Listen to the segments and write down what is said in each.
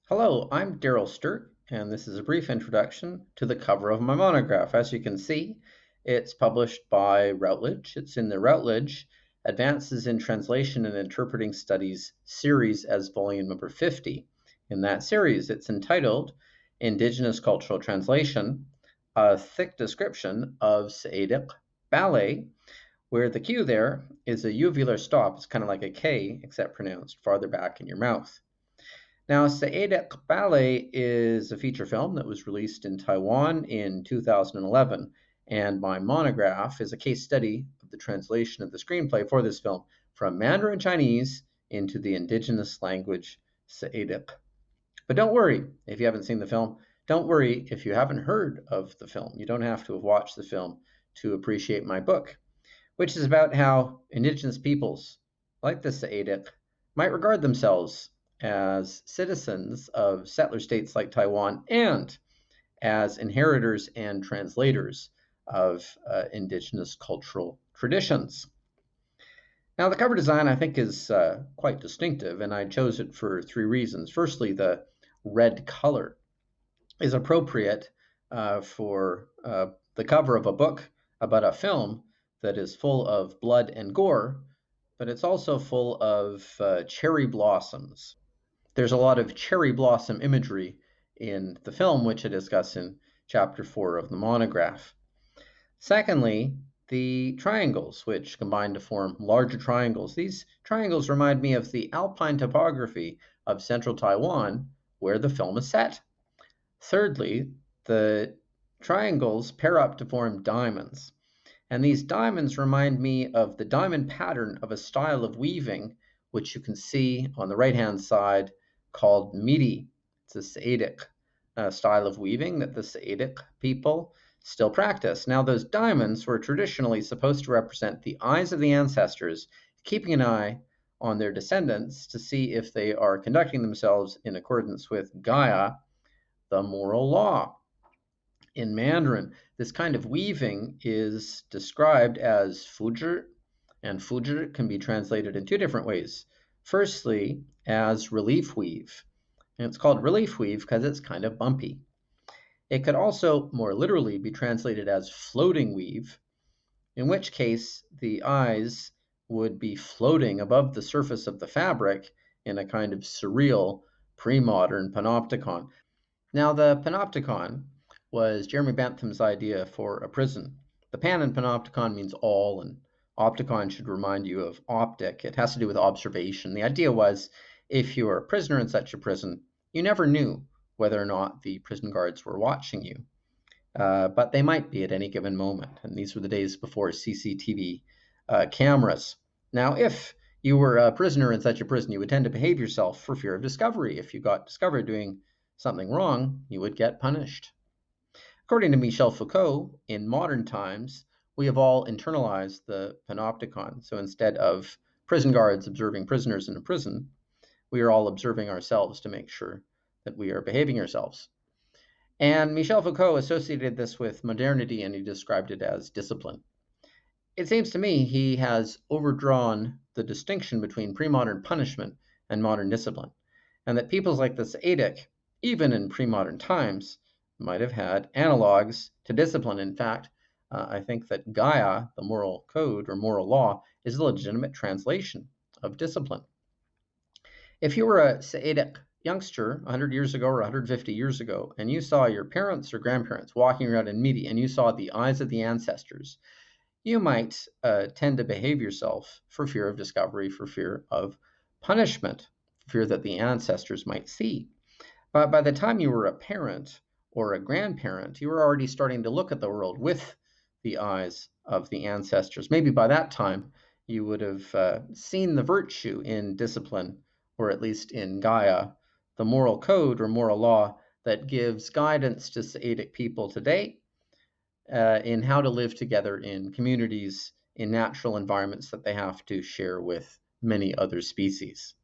Hello, I'm Daryl Sturt, and this is a brief introduction to the cover of my monograph. As you can see, it's published by Routledge. It's in the Routledge Advances in Translation and Interpreting Studies series as volume number 50. In that series, it's entitled Indigenous Cultural Translation, a thick description of Saedic ballet, where the Q there is a uvular stop. It's kind of like a K, except pronounced farther back in your mouth. Now, Saedic Ballet is a feature film that was released in Taiwan in 2011, and my monograph is a case study of the translation of the screenplay for this film from Mandarin Chinese into the indigenous language Saedic. But don't worry if you haven't seen the film. Don't worry if you haven't heard of the film. You don't have to have watched the film to appreciate my book, which is about how indigenous peoples, like the Saedic, might regard themselves as citizens of settler states like Taiwan and as inheritors and translators of indigenous cultural traditions. Now, the cover design I think is quite distinctive, and I chose it for three reasons. Firstly, the red color is appropriate for the cover of a book about a film that is full of blood and gore, but it's also full of cherry blossoms. There's a lot of cherry blossom imagery in the film, which I discuss in chapter 4 of the monograph. Secondly, the triangles, which combine to form larger triangles. These triangles remind me of the alpine topography of central Taiwan, where the film is set. Thirdly, the triangles pair up to form diamonds. And these diamonds remind me of the diamond pattern of a style of weaving, which you can see on the right-hand side called midi. It's a Saedic style of weaving that the Saedic people still practice. Now, those diamonds were traditionally supposed to represent the eyes of the ancestors, keeping an eye on their descendants to see if they are conducting themselves in accordance with Gaia, the moral law. In Mandarin, this kind of weaving is described as fuzhi, and fuzhi can be translated in two different ways. Firstly, as relief weave, and it's called relief weave because it's kind of bumpy. It could also more literally be translated as floating weave, in which case the eyes would be floating above the surface of the fabric in a kind of surreal pre-modern panopticon. Now, the panopticon was Jeremy Bentham's idea for a prison. The pan in panopticon means all, and opticon should remind you of optic. It has to do with observation. The idea was if you were a prisoner in such a prison, you never knew whether or not the prison guards were watching you. But they might be at any given moment. And these were the days before CCTV cameras. Now, if you were a prisoner in such a prison, you would tend to behave yourself for fear of discovery. If you got discovered doing something wrong, you would get punished. According to Michel Foucault, in modern times, we have all internalized the panopticon. So instead of prison guards observing prisoners in a prison, we are all observing ourselves to make sure that we are behaving ourselves. And Michel Foucault associated this with modernity, and he described it as discipline. It seems to me he has overdrawn the distinction between pre-modern punishment and modern discipline, and that peoples like the Saedic, even in pre-modern times, might have had analogs to discipline. In fact, I think that Gaia, the moral code or moral law, is a legitimate translation of discipline. If you were a Saedic youngster 100 years ago or 150 years ago, and you saw your parents or grandparents walking around in midi, and you saw the eyes of the ancestors, you might tend to behave yourself for fear of discovery, for fear of punishment, fear that the ancestors might see. But by the time you were a parent or a grandparent, you were already starting to look at the world with the eyes of the ancestors. Maybe by that time, you would have seen the virtue in discipline, or at least in Gaia, the moral code or moral law that gives guidance to Saedic people today in how to live together in communities, in natural environments that they have to share with many other species.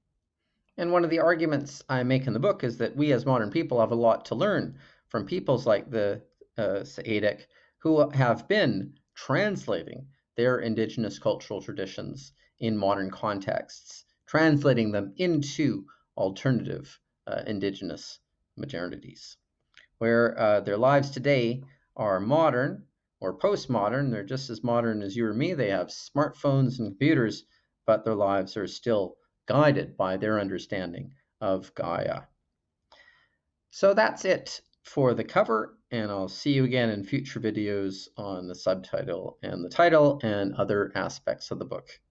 And one of the arguments I make in the book is that we as modern people have a lot to learn from peoples like the Saedic who have been translating their indigenous cultural traditions in modern contexts, translating them into alternative indigenous modernities, where their lives today are modern or postmodern. They're just as modern as you or me. They have smartphones and computers, but their lives are still guided by their understanding of Gaia. So that's it for the cover, and I'll see you again in future videos on the subtitle and the title and other aspects of the book.